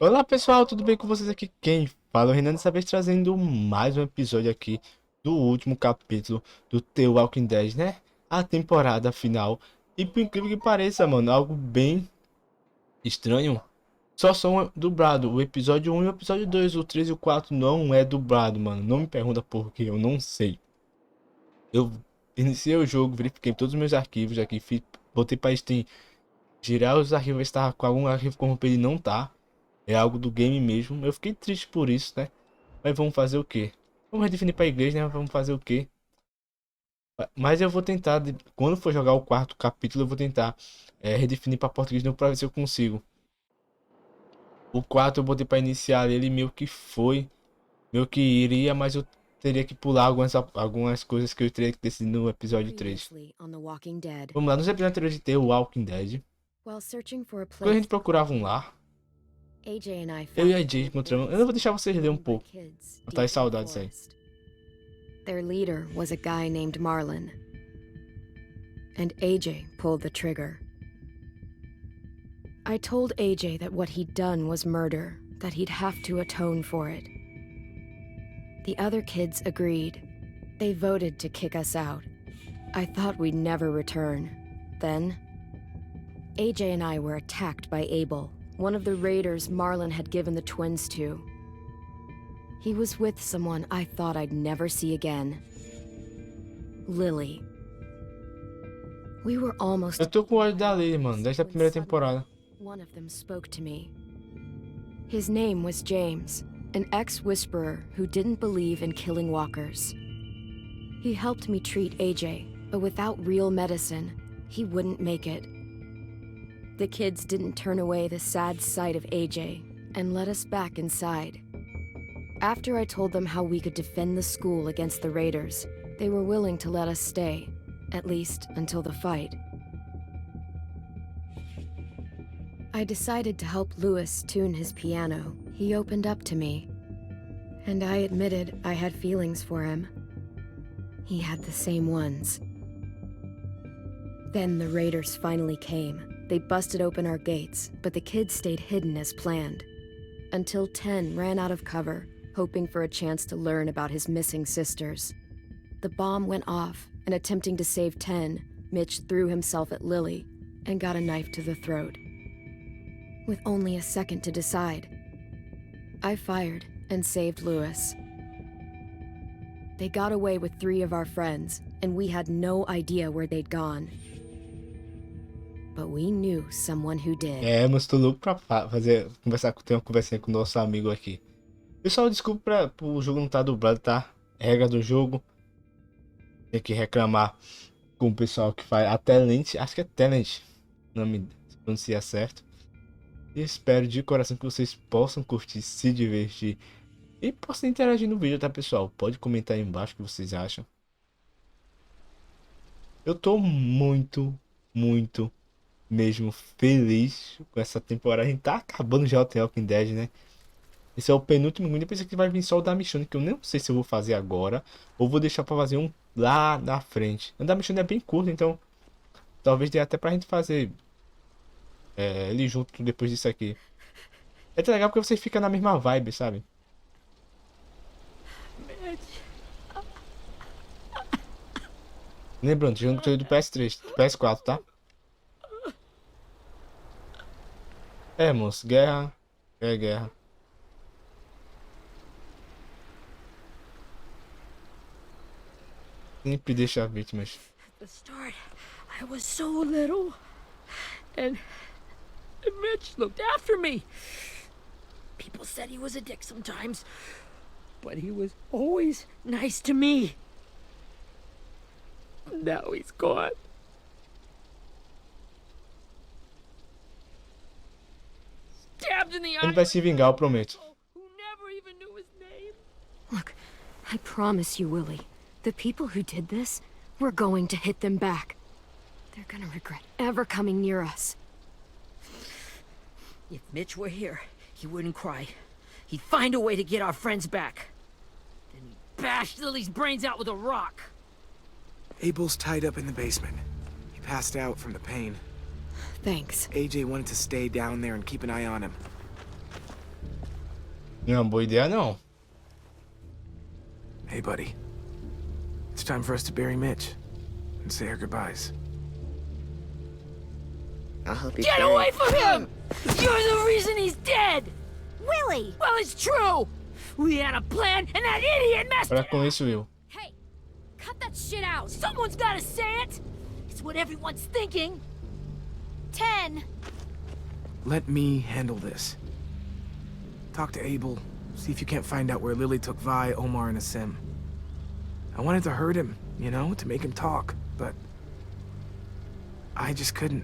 Olá pessoal, tudo bem com vocês aqui? Quem fala é o Renan, dessa vez trazendo mais um episódio aqui do último capítulo do The Walking Dead, né? A temporada final. E por incrível que pareça, mano, algo bem estranho. Só são dublados, o episódio 1 e o episódio 2, o 3 e o 4 não é dublado, mano. Não me pergunta por quê, eu não sei. Eu iniciei o jogo, verifiquei todos os meus arquivos aqui, botei pra Steam, girar os arquivos, ver se tava com algum arquivo corrompido e não tá. É algo do game mesmo. Eu fiquei triste por isso, né? Mas vamos fazer o quê? Vamos redefinir pra igreja, né? Vamos fazer o quê? Mas eu vou tentar, quando for jogar o quarto capítulo, eu vou tentar redefinir pra português de novo pra ver se eu consigo. O 4 eu botei pra iniciar ele meio que foi. Meio que iria, mas eu teria que pular algumas coisas que eu teria que decidir no episódio 3. Vamos lá, nos episódios anteriores de The Walking Dead. Quando a gente procurava um lar, eu e a Jay encontramos. Eu não vou deixar vocês ler um pouco. Tá saudades aí. Their leader was a guy named Marlon, and AJ pulled the trigger. I told AJ that what he'd done was murder, that he'd have to atone for it. The other kids agreed. They voted to kick us out. I thought we'd never return. Then, AJ and I were attacked by Abel, one of the raiders Marlon had given the twins to. He was with someone I thought I'd never see again. Lily. We were almost... Eu tô com o olho da Lily, mano, desde a primeira temporada. One of them spoke to me. His name was James, an ex-whisperer who didn't believe in killing walkers. He helped me treat AJ, but without real medicine, he wouldn't make it. The kids didn't turn away the sad sight of AJ and let us back inside. After I told them how we could defend the school against the raiders, they were willing to let us stay, at least until the fight. I decided to help Louis tune his piano. He opened up to me, and I admitted I had feelings for him. He had the same ones. Then the raiders finally came. They busted open our gates, but the kids stayed hidden as planned. Until 10 ran out of cover, hoping for a chance to learn about his missing sisters. The bomb went off, and attempting to save 10, Mitch threw himself at Lily and got a knife to the throat. With only a second to decide, I fired and saved Louis. They got away with 3 of our friends, and we had no idea where they'd gone. But we knew someone who did. Mas tô louco pra ter uma conversinha com o nosso amigo aqui. Pessoal, desculpa o jogo não tá dublado, tá? Regra do jogo. Tem que reclamar com o pessoal que faz a Talent. Acho que é Talent. O nome se pronuncia certo. E espero de coração que vocês possam curtir, se divertir. E possam interagir no vídeo, tá, pessoal? Pode comentar aí embaixo o que vocês acham. Eu tô muito mesmo feliz com essa temporada. A gente tá acabando já o The Walking Dead, né? Esse é o penúltimo mundo. Eu pensei que vai vir só o da Michonne, que eu nem sei se eu vou fazer agora, ou vou deixar pra fazer um lá na frente. O da Michonne é bem curto, então talvez dê até pra gente fazer ele junto depois disso aqui. É até legal porque você fica na mesma vibe, sabe? Lembrando, jogo do PS3, do PS4, tá? Moço, guerra é guerra. Sempre deixa vítimas. At the start, I was so little, and Mitch looked after me. People said he was a dick sometimes, but he was always nice to me. Now he's gone. Stabbed in the eye. Ele vai se vingar, eu prometo. Who never even knew his name. Look, I promise you, Willie, the people who did this, we're going to hit them back. They're gonna regret ever coming near us. If Mitch were here, he wouldn't cry. He'd find a way to get our friends back. Then he'd bash Lily's brains out with a rock. Abel's tied up in the basement. He passed out from the pain. Thanks. AJ wanted to stay down there and keep an eye on him. Não é uma boa ideia, não. Hey, buddy. It's time for us to bury Mitch and say our goodbyes. I'll help you Get carry away from him! You're the reason he's dead! Willie! Well, it's true! We had a plan, and that idiot messed Para it com up! isso, Will. Hey, cut that shit out! Someone's gotta say it! It's what everyone's thinking! 10. Let me handle this. Talk to Abel. See if you can't find out where Lily took Vi, Omar, and Asim. I wanted to hurt him, you know, to make him talk, but I just couldn't.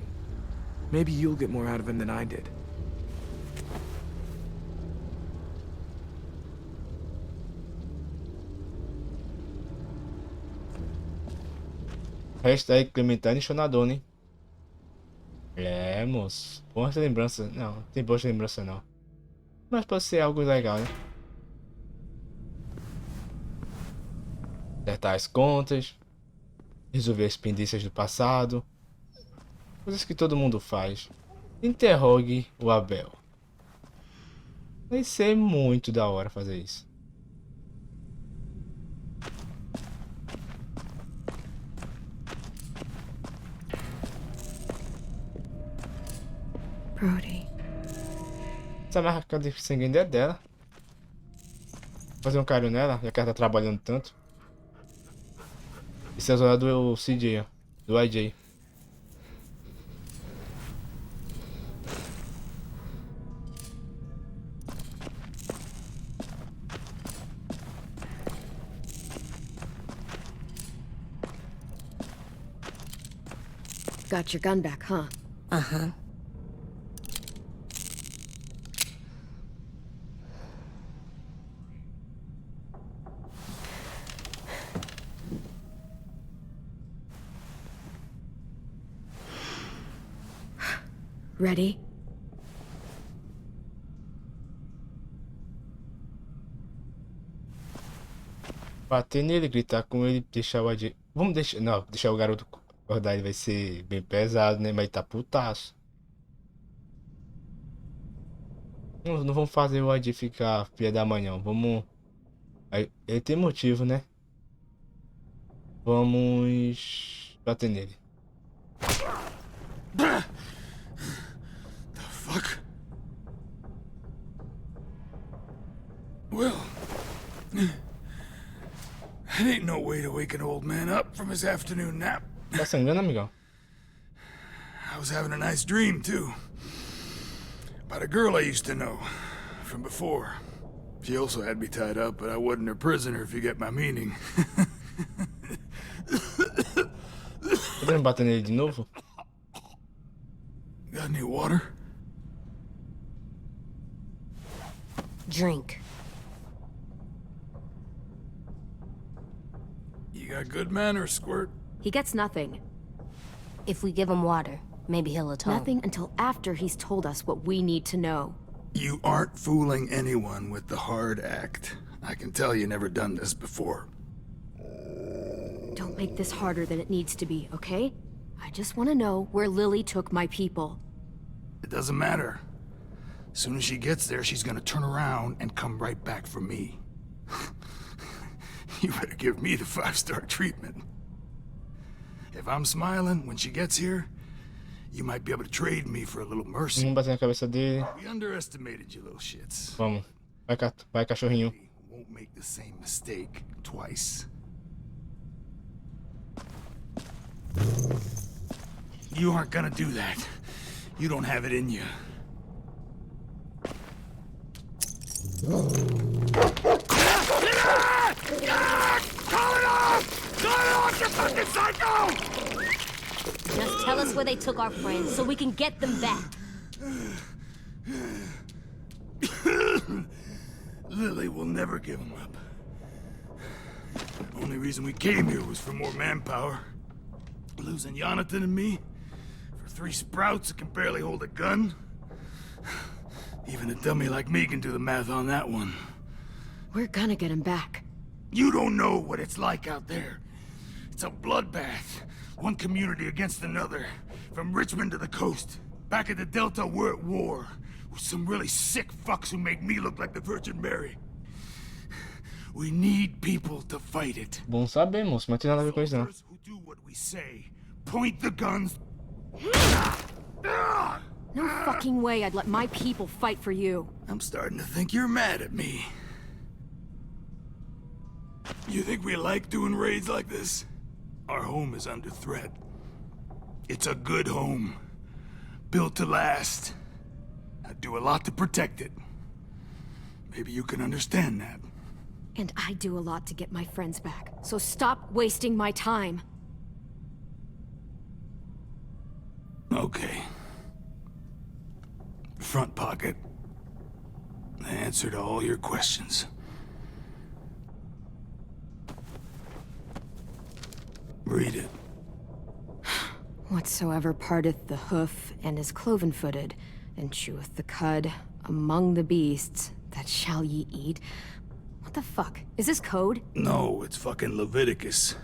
Maybe you'll get more out of him than I did. Hashtag Clementine chonadona, hein? É, moço. Boas lembranças. Não tem boas lembranças, não. Mas pode ser algo legal, né? Acertar as contas. Resolver as pendências do passado. Coisas que todo mundo faz. Interrogue o Abel. Vai ser muito da hora fazer isso. Brody. Essa marca de sangue ainda é dela. Fazer um carinho nela, já que ela tá trabalhando tanto. Esse é o zona do CJ, ó. Do IJ. Got your gun back, huh? Uh-huh. Ready? Bater nele, gritar com ele, deixar o IJ. Vamos deixar. Não, deixar o garoto acordar, ele vai ser bem pesado, né? Mas ele tá putaço. Não vamos fazer o IJ ficar filha da mãe, não. Vamos. Ele tem motivo, né? Vamos bater nele. Fuck. Well, that ain't no way to wake an old man up from his afternoon nap. Tá sangrando, amigão? I was having a nice dream, too. About a girl I used to know from before. She also had me tied up, but I wasn't her prisoner, if you get my meaning. Podemos bater nele de novo? Got any water? Drink. You got good manners, Squirt. He gets nothing. If we give him water, maybe he'll atone. Nothing until after he's told us what we need to know. You aren't fooling anyone with the hard act. I can tell you never done this before. Don't make this harder than it needs to be, okay? I just want to know where Lily took my people. It doesn't matter. As soon as she gets there, she's gonna turn around and come right back for me. You better give me the 5-star treatment. If I'm smiling when she gets here, you might be able to trade me for a little mercy. Vamos bater na cabeça dele. We underestimated you little shits. Vamos. Vai cachorrinho. We won't make the same mistake twice. You aren't gonna do that. You don't have it in you. Call it off! Call it off, you fucking psycho! Just tell us where they took our friends so we can get them back. Lily will never give him up. Only reason we came here was for more manpower. Losing Jonathan and me for 3 sprouts that can barely hold a gun. Even a dummy like me can do the math on that one. We're gonna get him back. You don't know what it's like out there. It's a bloodbath. One community against another. From Richmond to the coast. Back at the Delta, we're at war. with some really sick fucks who make me look like the Virgin Mary. We need people to fight it. Bom saber, moço, mas não tem nada a ver com isso, não. Soldiers who do what we say. Point the guns. No fucking way I'd let my people fight for you. I'm starting to think you're mad at me. You think we like doing raids like this? Our home is under threat. It's a good home. Built to last. I do a lot to protect it. Maybe you can understand that. And I do a lot to get my friends back. So stop wasting my time. Okay. Front pocket. The answer to all your questions. Read it. Whatsoever parteth the hoof, and is cloven-footed, and cheweth the cud, among the beasts, that shall ye eat. What the fuck? Is this code? No, it's fucking Leviticus.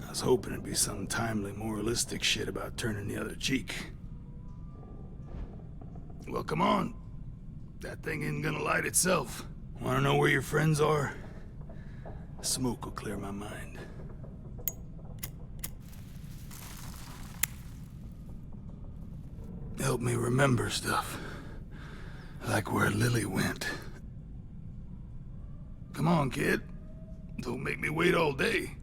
I was hoping it'd be some timely, moralistic shit about turning the other cheek. Well, come on. That thing ain't gonna light itself. Wanna know where your friends are? Smoke will clear my mind. Help me remember stuff. Like where Lily went. Come on, kid. Don't make me wait all day.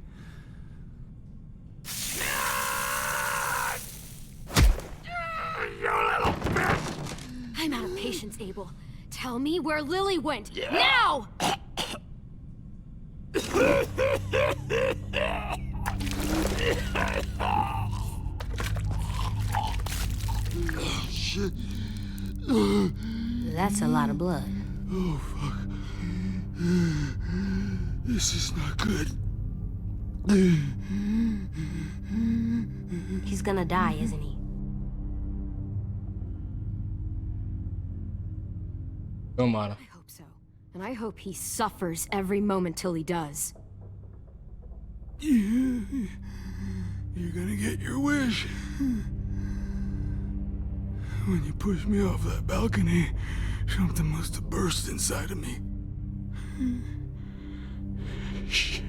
You little bitch! I'm out of patience, Abel. Tell me where Lily went. Now! Shit. That's a lot of blood. Oh, fuck. This is not good. He's gonna die, isn't he? Tomara. I hope so. And I hope he suffers every moment till he does. You're gonna get your wish. When you pushed me off that balcony, something must have burst inside of me. Shit.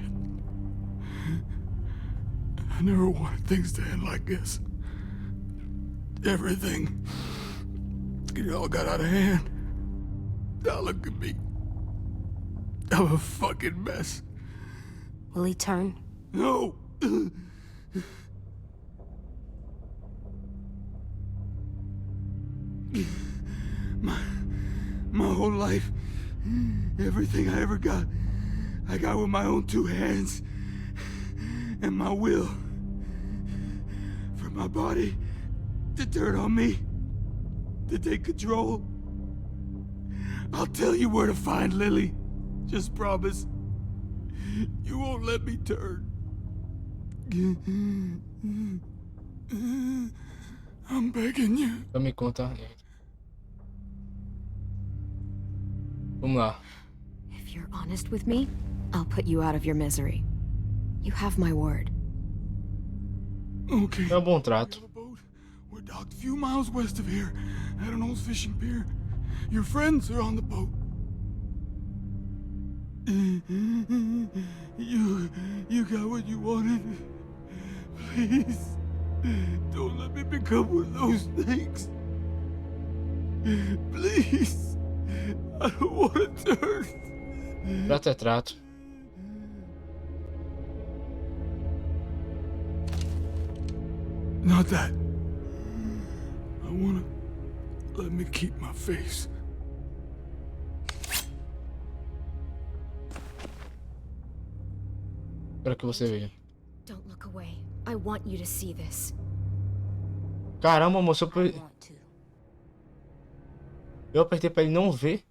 I never wanted things to end like this. Everything. It all got out of hand. Now look at me. I'm a fucking mess. Will he turn? No! My whole life, everything I ever got, I got with my own two hands and my will. For my body to turn on me, to take control. I'll tell you where to find Lily. Just promise. You won't let me turn. I'm begging you. Então me conta. Vamos lá. If you're honest with me, I'll put you out of your misery. You have my word. Okay. É um bom trato. We have a boat. We're docked a few miles west of here at an old fishing pier. Your friends are on the boat. You got what you wanted. Please, don't let me become one of those things. Please, I don't want to turn. Trato é trato. Not that. I wanna let me keep my face. Espero que você veja. Don't look away. I want you to see this. Caramba, moço, I want to. eu apertei pra ele não ver.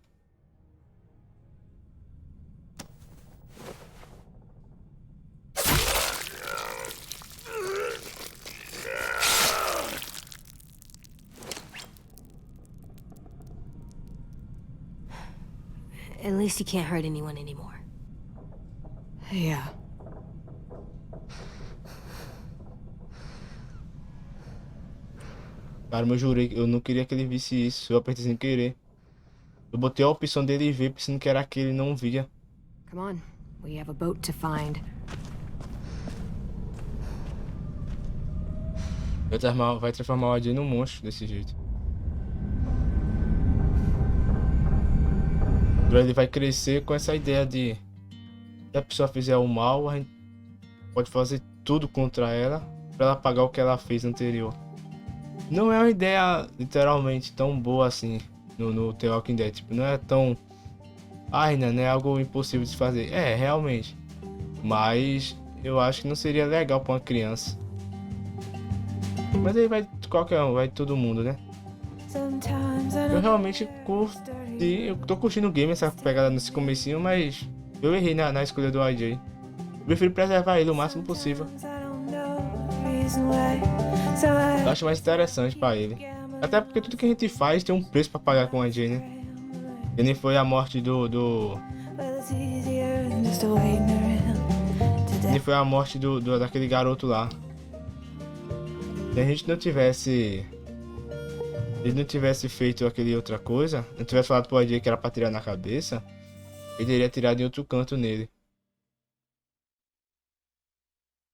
At least he can't hurt anyone anymore. Yeah. Cara, eu jurei, eu não queria que ele visse isso. Eu apertei sem querer. Eu botei a opção dele ver, pensando que era aquele e não via. Come on, we have a boat to find. Vai transformar o AJ num monstro desse jeito. Ele vai crescer com essa ideia de se a pessoa fizer o mal, a gente pode fazer tudo contra ela pra ela pagar o que ela fez anterior. Não é uma ideia literalmente tão boa assim no The Walking Dead. Tipo, não é tão... Ai, não é algo impossível de se fazer. É, realmente. Mas eu acho que não seria legal pra uma criança. Mas aí vai qualquer um, vai todo mundo, né? Eu realmente curti, eu tô curtindo o game, essa pegada nesse comecinho, mas eu errei na escolha do AJ. Eu prefiro preservar ele o máximo possível. Eu acho mais interessante pra ele. Até porque tudo que a gente faz tem um preço pra pagar com o AJ, né? E nem foi a morte nem foi a morte daquele garoto lá. Se a gente não tivesse... Se ele não tivesse feito aquele outra coisa, não tivesse falado pro AJ que era pra tirar na cabeça, ele teria tirado em outro canto nele.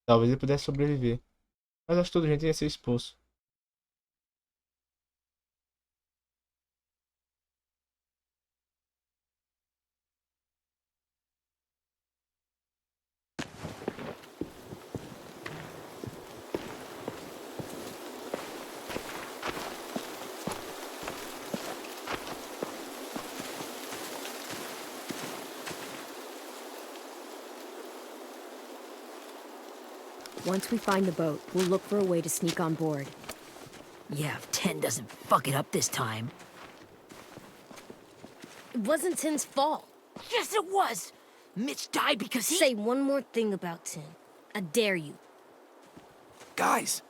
Talvez ele pudesse sobreviver. Mas acho que todo gente ia ser expulso. Once we find the boat, we'll look for a way to sneak on board. Yeah, if 10 doesn't fuck it up this time. It wasn't Tin's fault. Yes, it was! Mitch died because he... Say one more thing about Tin. I dare you. Guys,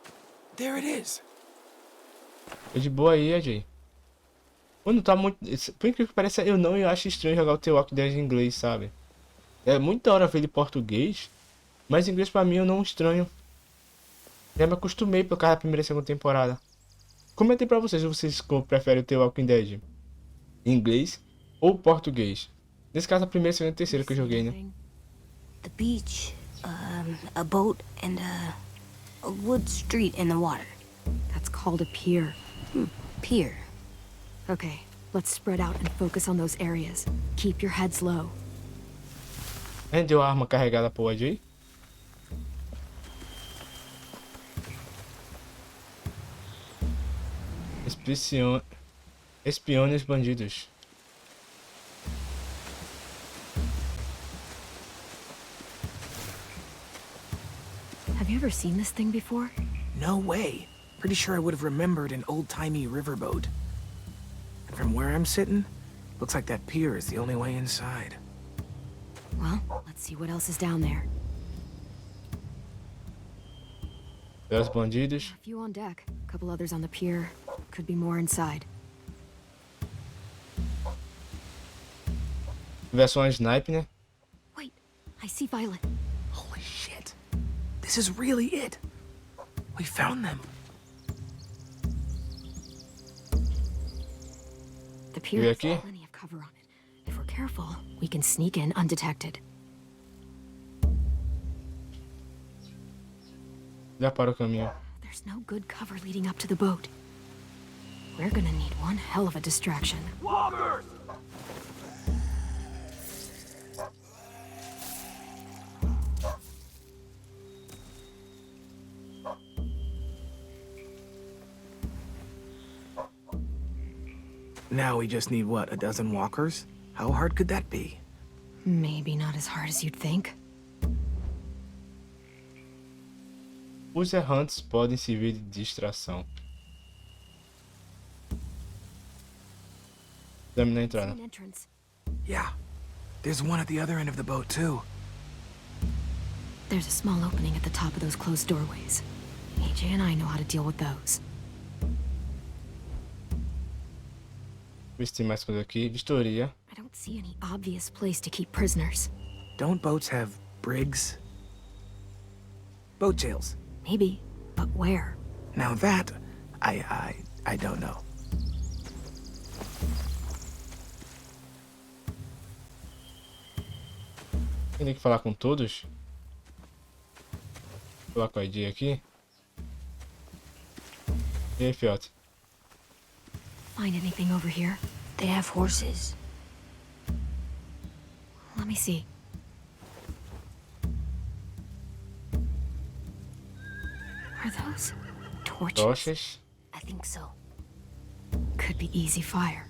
there it is. É de boa aí, AJ. Mano, tá muito... Por incrível que pareça, eu acho estranho jogar o The Walking Dead em inglês, sabe? É muito da hora ver ele em português, mas em inglês pra mim eu não estranho. Já me acostumei por causa da primeira e segunda temporada. Comentei pra vocês se vocês preferem o The Walking Dead em inglês ou português. Nesse caso a primeira, segunda e terceira que eu joguei, né? The beach, a boat, and a wood street in the water. That's called a pier. Pier. Okay, let's spread out and focus on those areas. Keep your heads low. A gente deu a arma carregada pro AJ. Espiones bandidos. Have you ever seen this thing before? No way. Pretty sure I would have remembered an old-timey riverboat. And from where I'm sitting, looks like that pier is the only way inside. Well, let's see what else is down there. Os bandidos. A few on deck, a couple others on the pier. Could be more inside. Versão snipe, né? Wait, I see Violet. Holy shit. This is really it. We found them. The pier E has aqui? plenty of cover on it. If we're careful, we can sneak in undetected. Já para o caminho. There's no good cover leading up to the boat. We're gonna need one hell of a distraction. Walkers! Now we just need, what, a dozen walkers? How hard could that be? Maybe not as hard as you'd think. Os errantes podem servir de distração. Dá-me na See entrada. an entrance. Yeah. There's one at the other end of the boat, too. There's a small opening at the top of those closed doorways. AJ and I know how to deal with those. Ver se tem mais coisa aqui. Vistoria. I don't see any obvious place to keep prisoners. Don't boats have brigs? Boat jails. Maybe, but where? Now that, I I don't know. Tem que falar com todos. Vou falar com a ID aqui. E aí, fiote? Find anything over here? They have horses. Let me see. Are those torches? Tochas. I think so. Could be easy fire.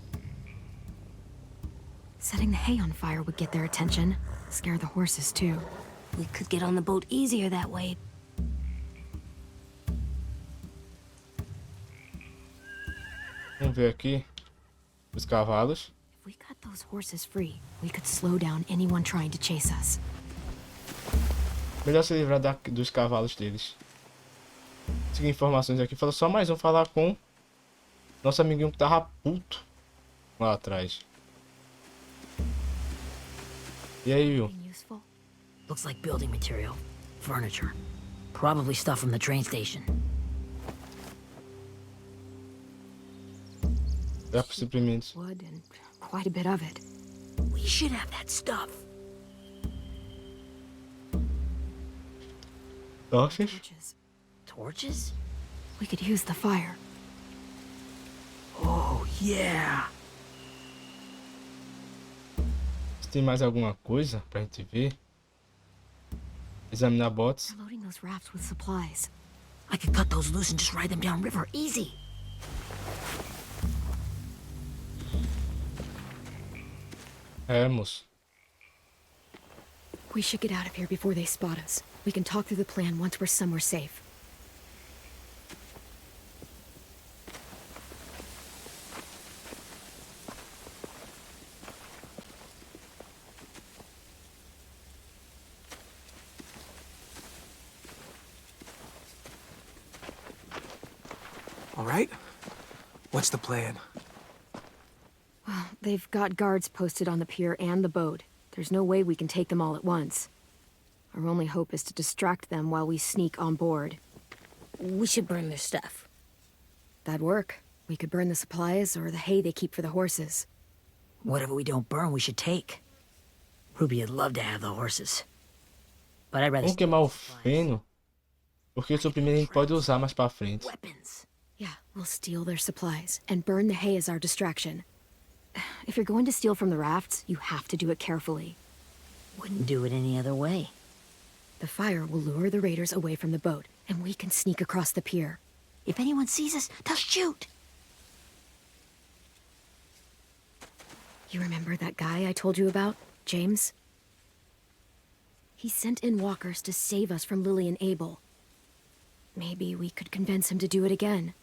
Setting the hay on fire would get their attention. Scare the horses, too. We could get on the boat easier that way. Vamos ver aqui. Os cavalos. If we cut those horses free, we could slow down anyone trying to chase us. Melhor se livrar dos cavalos deles. Seguir informações aqui. Falta só mais um falar com nosso amiguinho que tava puto lá atrás. E aí, Will? Anything useful? Looks like building material. Furniture. Probably stuff from the train station. Dá para suprimentos. Wood and quite a bit of it. We should have that stuff. Tochas. Torches. Torches? We could use the fire. Oh, yeah. Se tem mais alguma coisa pra gente ver. Examinar bots. They're loading those rafts with supplies. I could cut those loose and just ride them downriver. Easy. É, moço. We should get out of here before they spot us. We can talk through the plan once we're somewhere safe. All right? What's the plan? Well, they've got guards posted on the pier and the boat. There's no way we can take them all at once. Our only hope is to distract them while we sneak on board. We should burn their stuff. That'd work. We could burn the supplies or the hay they keep for the horses. Whatever we don't burn, we should take. Ruby would love to have the horses. But I'd rather Vamos queimar o feno. Porque o suprimento a gente pode usar mais pra frente. weapons. Yeah, we'll steal their supplies and burn the hay as our distraction. If you're going to steal from the rafts, you have to do it carefully. Wouldn't do it any other way. The fire will lure the raiders away from the boat, and we can sneak across the pier. If anyone sees us, they'll shoot. You remember that guy I told you about, James? He sent in walkers to save us from Lily and Abel. Maybe we could convince him to do it again.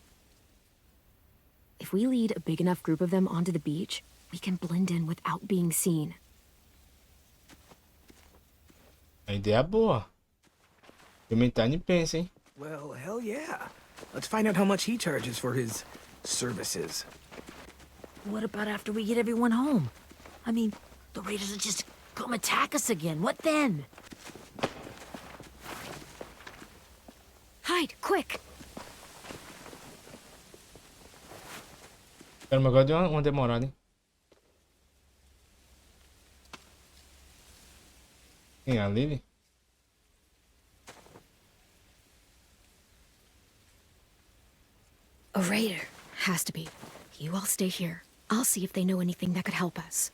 If we lead a big enough group of them onto the beach, we can blend in without being seen. A ideia é boa. Clementine pensa, hein? Well, hell yeah. Let's find out how much he charges for his services. What about after we get everyone home? I mean, the raiders will just come attack us again. What then? Hide, quick! Caramba, agora deu uma demorada, hein? Quem é a Lily? A raider. Has to be. You all stay here. I'll see if they know anything that could help us.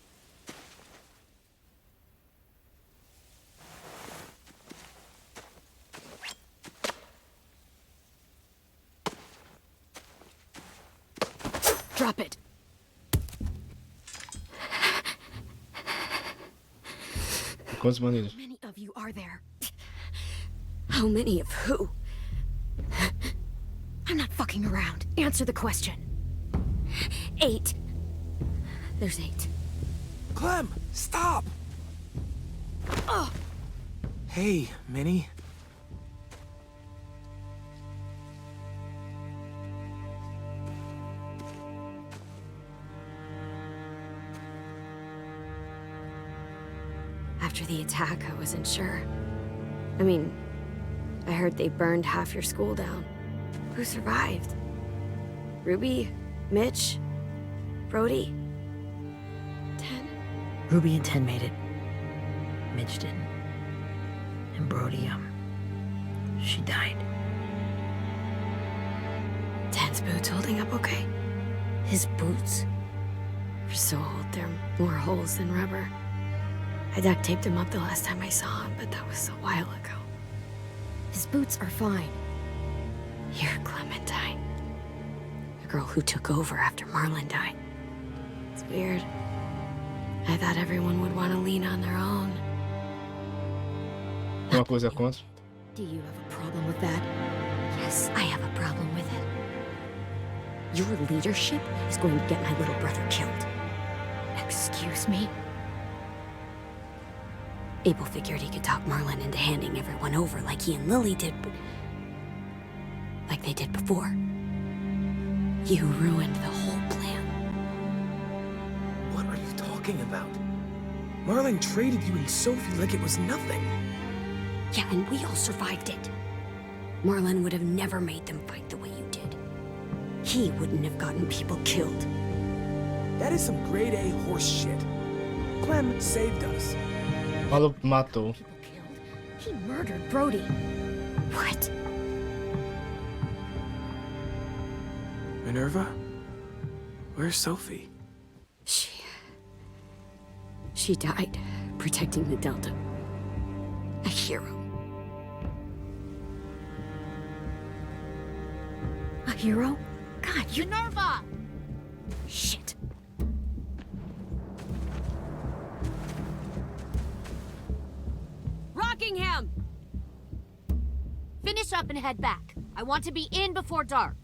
Drop it. Quantos bandidos? How many of you are there? How many of who? I'm not fucking around. Answer the question. 8. There's 8. Clem, stop! Oh! Hey, Minnie. After the attack, I wasn't sure. I mean, I heard they burned half your school down. Who survived? Ruby, Mitch, Brody, 10. Ruby and 10 made it. Mitch didn't. And Brody, she died. 10's boots holding up okay? His boots. They're so old, there are more holes than rubber. I duct taped him up the last time I saw him, but that was a while ago. His boots are fine. You're Clementine. The girl who took over after Marlon died. It's weird. I thought everyone would want to lean on their own. Uma coisa contra. Do you have a problem with that? Yes, I have a problem with it. Your leadership is going to get my little brother killed. Excuse me? Abel figured he could talk Marlon into handing everyone over like he and Lily did, but like they did before. You ruined the whole plan. What are you talking about? Marlon traded you and Sophie like it was nothing. Yeah, and we all survived it. Marlon would have never made them fight the way you did. He wouldn't have gotten people killed. That is some grade A horse shit. Clem saved us. Maluco matou. People killed? He murdered Brody. What? Minerva? Where's Sophie? She died protecting the Delta. A hero. A hero? God, you... Minerva! Shit. Rockingham! Finish up and head back. I want to be in before dark.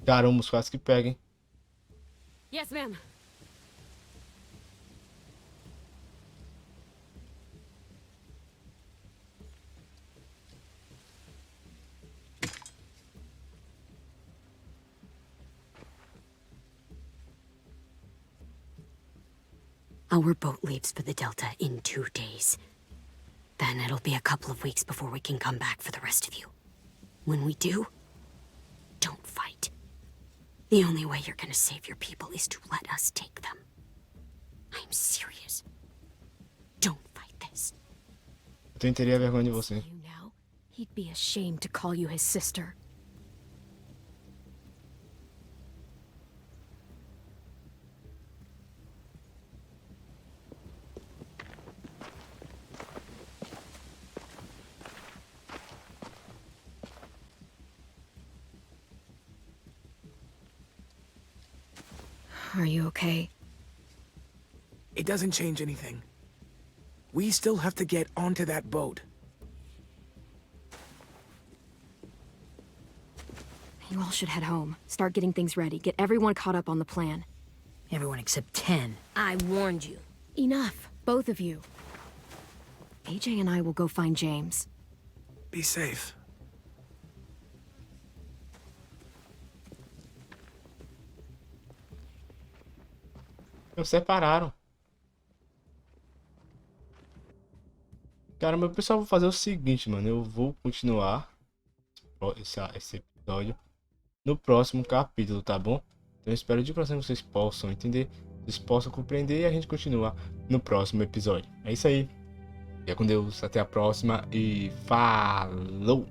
Caramba, os quase que peguem. Yes, ma'am. Our boat leaves for the Delta in 2 days. Then it'll be a couple of weeks before we can come back for the rest of you. When we do, don't fight. The only way you're gonna save your people is to let us take them. I'm serious. Don't fight this. Eu teria vergonha de você. You now, he'd be ashamed to call you his sister. Are you okay? It doesn't change anything. We still have to get onto that boat. You all should head home. Start getting things ready. Get everyone caught up on the plan. Everyone except 10. I warned you. Enough, both of you. AJ and I will go find James. Be safe. Eles separaram. Caramba, pessoal, vou fazer o seguinte, mano. Eu vou continuar esse episódio no próximo capítulo, tá bom? Então eu espero de coração que vocês possam entender, vocês possam compreender e a gente continua no próximo episódio. É isso aí. Fica com Deus, até a próxima e falou!